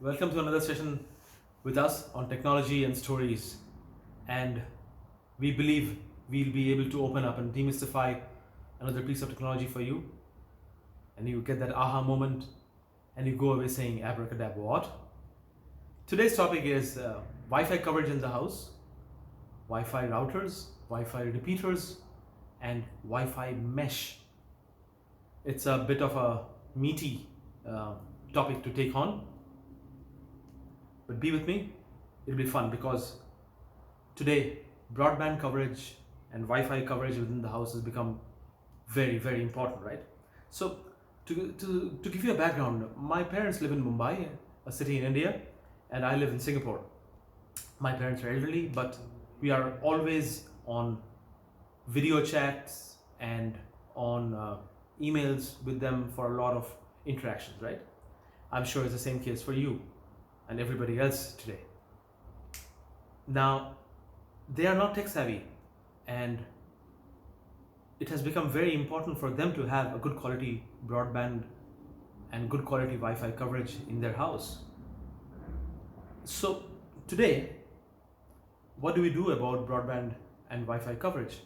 Welcome to another session with us on technology and stories. And we believe we'll be able to open up and demystify another piece of technology for you. And you get that aha moment and you go away saying, abracadabra, what? Today's topic is Wi-Fi coverage in the house, Wi-Fi routers, Wi-Fi repeaters, and Wi-Fi mesh. It's a bit of a meaty topic to take on. But be with me, it'll be fun because today broadband coverage and Wi-Fi coverage within the house has become very, very important, right? So to give you a background, my parents live in Mumbai, a city in India, and I live in Singapore. My parents are elderly, but we are always on video chats and on emails with them for a lot of interactions, right? I'm sure it's the same case for you and everybody else today. Now, they are not tech savvy, and it has become very important for them to have a good quality broadband and good quality Wi-Fi coverage in their house. So today, what do we do about broadband and Wi-Fi coverage?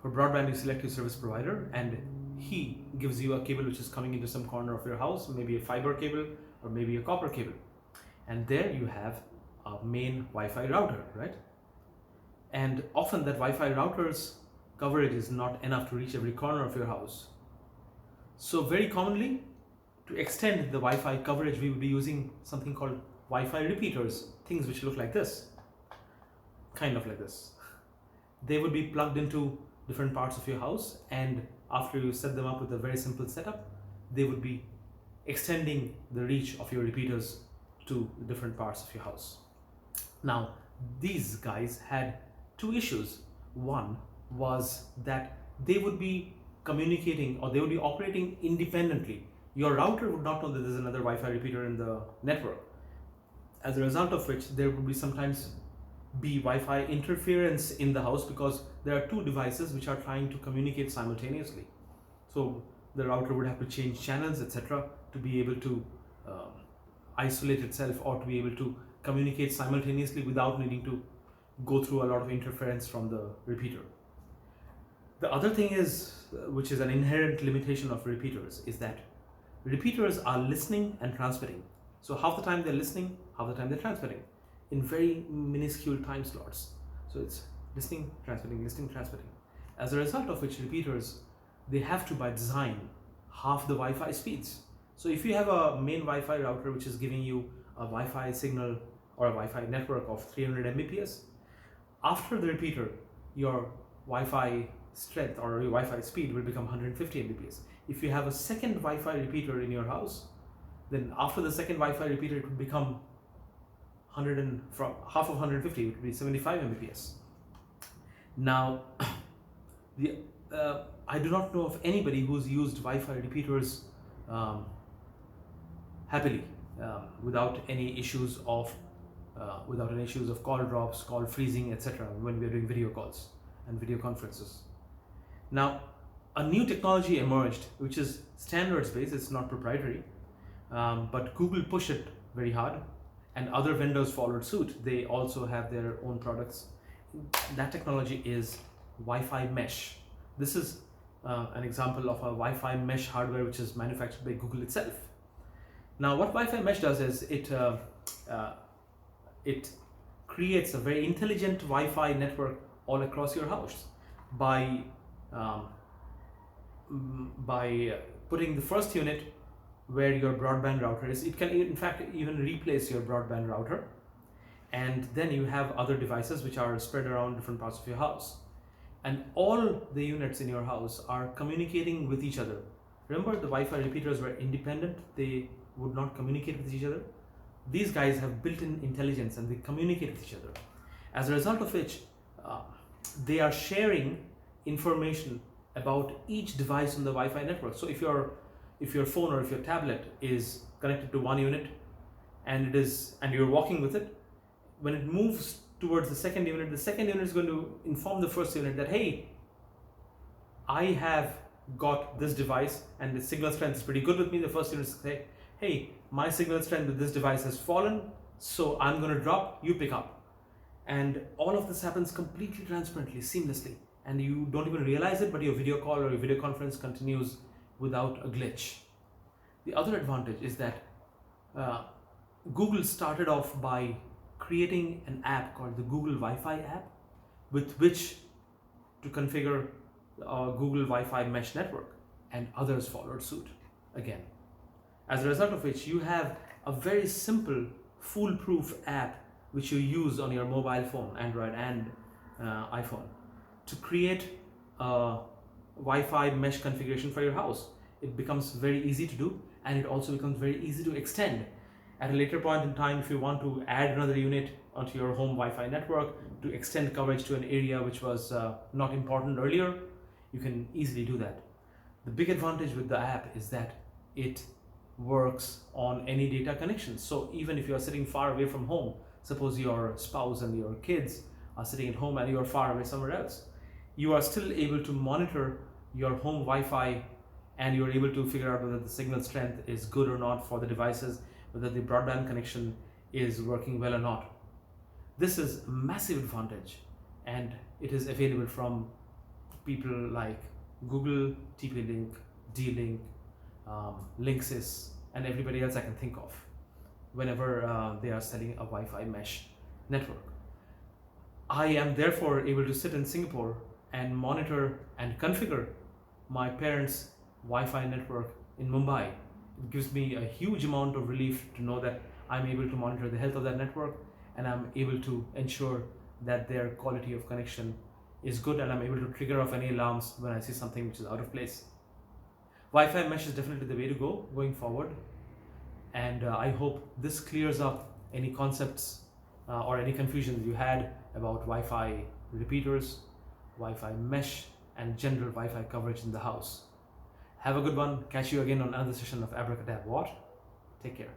For broadband, you select your service provider and he gives you a cable which is coming into some corner of your house, maybe a fiber cable or maybe a copper cable. And there you have a main Wi-Fi router, right? And often that Wi-Fi router's coverage is not enough to reach every corner of your house. So very commonly, to extend the Wi-Fi coverage, we would be using something called Wi-Fi repeaters, things which look like this, kind of like this. They would be plugged into different parts of your house, and after you set them up with a very simple setup, they would be extending the reach of your repeaters to different parts of your house. Now, these guys had two issues. One was that they would be communicating or they would be operating independently. Your router would not know that there's another Wi-Fi repeater in the network. As a result of which, there would be sometimes be Wi-Fi interference in the house because there are two devices which are trying to communicate simultaneously. So the router would have to change channels, etc., to be able to isolate itself or to be able to communicate simultaneously without needing to go through a lot of interference from the repeater. The other thing is, which is an inherent limitation of repeaters, is that repeaters are listening and transmitting. So half the time they're listening, half the time they're transmitting in very minuscule time slots. So it's listening, transmitting, listening, transmitting. As a result of which repeaters, they have to by design half the Wi-Fi speeds. So if you have a main Wi-Fi router which is giving you a Wi-Fi signal or a Wi-Fi network of 300 Mbps, after the repeater, your Wi-Fi strength or your Wi-Fi speed will become 150 Mbps. If you have a second Wi-Fi repeater in your house, then after the second Wi-Fi repeater, it would become from half of 150, it would be 75 Mbps. Now, I do not know of anybody who's used Wi-Fi repeaters happily without any issues of call drops, call freezing, etc. when we are doing video calls and video conferences. Now, a new technology emerged which is standards based. It's not proprietary, but Google pushed it very hard and other vendors followed suit. They also have their own products. That technology is Wi-Fi Mesh. This is an example of a Wi-Fi mesh hardware which is manufactured by Google itself. Now, what Wi-Fi mesh does is it creates a very intelligent Wi-Fi network all across your house by putting the first unit where your broadband router is. It can in fact even replace your broadband router, and then you have other devices which are spread around different parts of your house, and all the units in your house are communicating with each other. Remember, the Wi-Fi repeaters were independent, they would not communicate with each other. These guys have built-in intelligence and they communicate with each other. As a result of which, they are sharing information about each device on the Wi-Fi network. So if your phone or if your tablet is connected to one unit and you're walking with it, when it moves towards the second unit is going to inform the first unit that, hey, I have got this device and the signal strength is pretty good with me. The first unit say, hey, my signal strength with this device has fallen, so I'm going to drop, you pick up. And all of this happens completely transparently, seamlessly, and you don't even realize it, but your video call or your video conference continues without a glitch. The other advantage is that Google started off by creating an app called the Google Wi-Fi app, with which to configure Google Wi-Fi Mesh network, and others followed suit again. As a result of which, you have a very simple, foolproof app which you use on your mobile phone, Android and iPhone, to create a Wi-Fi mesh configuration for your house. It becomes very easy to do, and it also becomes very easy to extend. At a later point in time, if you want to add another unit onto your home Wi-Fi network to extend coverage to an area which was not important earlier, you can easily do that. The big advantage with the app is that it works on any data connection. So even if you are sitting far away from home, suppose your spouse and your kids are sitting at home and you are far away somewhere else, you are still able to monitor your home Wi-Fi, and you are able to figure out whether the signal strength is good or not for the devices, whether the broadband connection is working well or not. This is a massive advantage, and it is available from people like Google, TP-Link, D-Link, Linksys, and everybody else I can think of whenever they are selling a Wi-Fi mesh network. I am therefore able to sit in Singapore and monitor and configure my parents' Wi-Fi network in Mumbai. It gives me a huge amount of relief to know that I'm able to monitor the health of that network, and I'm able to ensure that their quality of connection is good, and I'm able to trigger off any alarms when I see something which is out of place. Wi-Fi mesh is definitely the way to go going forward, and I hope this clears up any concepts or any confusion you had about Wi-Fi repeaters, Wi-Fi mesh, and general Wi-Fi coverage in the house. Have a good one. Catch you again on another session of Abracadabra What? Take care.